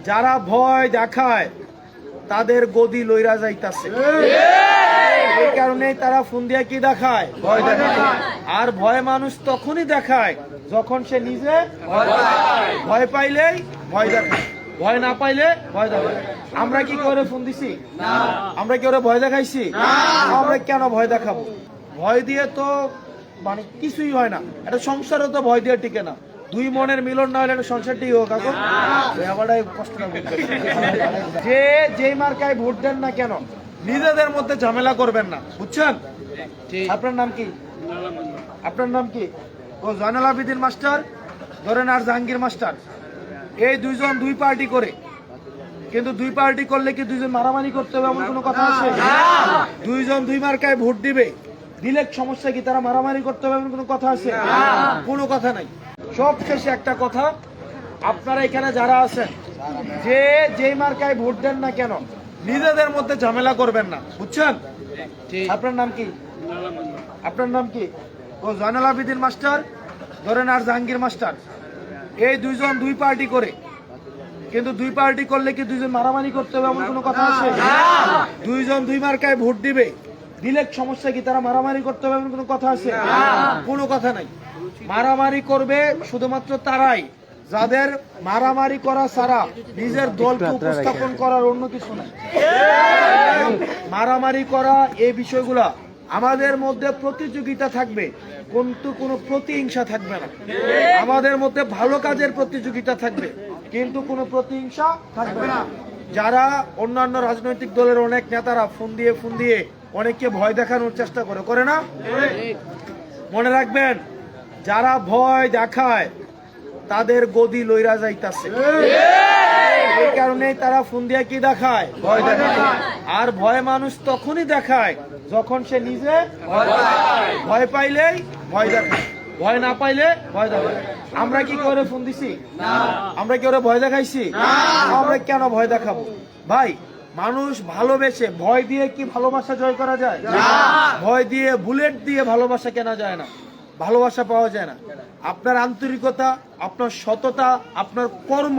যারা ভয় দেখায় তাদের গদি লইরা যাইতাছে। এই কারণে তারা ফোন দিয়ে কি দেখায়? ভয় দেখায়। আর ভয় মানুষ তখনই দেখায় যখন সে নিজে ভয় পাইলেই ভয় দেখায়, ভয় না পাইলে ভয় দেখায়। আমরা কি করে ফোন দিছি? আমরা কি ওরা ভয় দেখাইছি? আমরা কেন ভয় দেখাবো? ভয় দিয়ে তো মানে কিছুই হয় না। একটা সংসারও তো ভয় দিয়ে টিকে না। দুই মনের মিলন না হলে একটা সংসার টিকে হোক। এখন কষ্ট না, যে যেই মার্কায় ভোট দেন না কেন নিজেদের মধ্যে ঝামেলা করবেন না, বুঝছেন? আপনার নাম কি? আপনার নাম কি? ও জয়নাল আবেদিন মাস্টার ধরেন আর জাহাঙ্গীর মাস্টার, এই দুইজন দুই পার্টি করে, কিন্তু দুই পার্টি করলে কি দুইজন মারামারি করতে হবে এমন কোনো কথা আছে? দুইজন দুই মার্কায় ভোট দিবে, দিলে সমস্যা কি তারা মারামারি করতে হবে এমন কোনো কথা আছে? কোনো কথা নাই। সব শেষে একটা কথা, আপনারা এখানে যারা আছেন, যে যেই মার্কায় ভোট দেন না কেন নিজেদের মধ্যে ঝামেলা করবেন না, বুঝছেন? আপনার নাম কি? আপনার নাম কি? ও জয়নাল আবেদিন মাস্টার ধরেন আর জাহাঙ্গীর মাস্টার, এই দুইজন দুই পার্টি করে, কিন্তু দুই পার্টি করলে কি দুইজন মারামারি করতে হবে এমন কোনো কথা আছে? দুইজন দুই মার্কায় ভোট দিবে, দিলে সমস্যা কি তারা মারামারি করতে হবে এমন কোনো কথা আছে? কোনো কথা নাই। মারামারি করবে শুধুমাত্র তারাই যাদের মারামারি করা ছাড়া নিজের দলকে উপস্থাপন করার অন্য কিছু নাই। মারামারি করা এই বিষয়গুলা আমাদের মধ্যে প্রতিযোগিতা থাকবে, কিন্তু কোনো প্রতিহিংসা থাকবে না। আমাদের মধ্যে ভালো কাজের প্রতিযোগিতা থাকবে, কিন্তু কোনো প্রতিহিংসা থাকবে না। যারা অন্যান্য রাজনৈতিক দলের অনেক নেতারা ফোন দিয়ে অনেককে ভয় দেখানোর চেষ্টা করে না? মনে রাখবেন, যারা ভয় দেখায় তাদের গদি লইরা যাইতাছে। এই কারণে তারা ফোন দিয়ে কি দেখায়? ভয় দেখায়। আর ভয় মানুষ তখনই দেখায় যখন সে নিজে ভয় পাইলেই ভয় দেখায়, ভয় না পাইলে ভয় দেখায়। আমরা কি করে ফোন দিছি? আমরা কি ওরা ভয় দেখাইছি? আমরা কেন ভয় দেখাবো? ভাই, মানুষ ভালোবেসে ভয় দিয়ে কি ভালোবাসা জয় করা যায়? ভয় দিয়ে, বুলেট দিয়ে ভালোবাসা কেনা যায় না, ভালোবাসা পাওয়া যায় না। আপনার আন্তরিকতা, আপনার সততা, আপনার কর্ম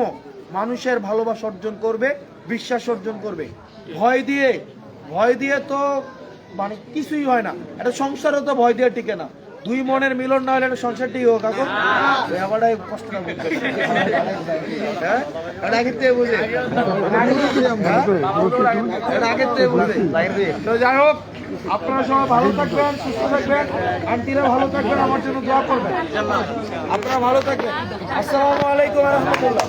মানুষের ভালোবাসা অর্জন করবে, বিশ্বাস অর্জন করবে। ভয় দিয়ে তো মানে কিছুই হয় না। একটা সংসারও তো ভয় দিয়ে টিকে না। দুই মনের মিলন না হলে একটা সংসার টিকে হোক। এখন কষ্ট না, আগের থেকে বুঝে, যাই হোক, আপনারা সবাই ভালো থাকবেন, সুস্থ থাকবেন, আন্টিরা ভালো থাকবেন, আমার জন্য দোয়া করবেন। আপনারা ভালো থাকবেন। আসসালামু আলাইকুম ওয়া রাহমাতুল্লাহ।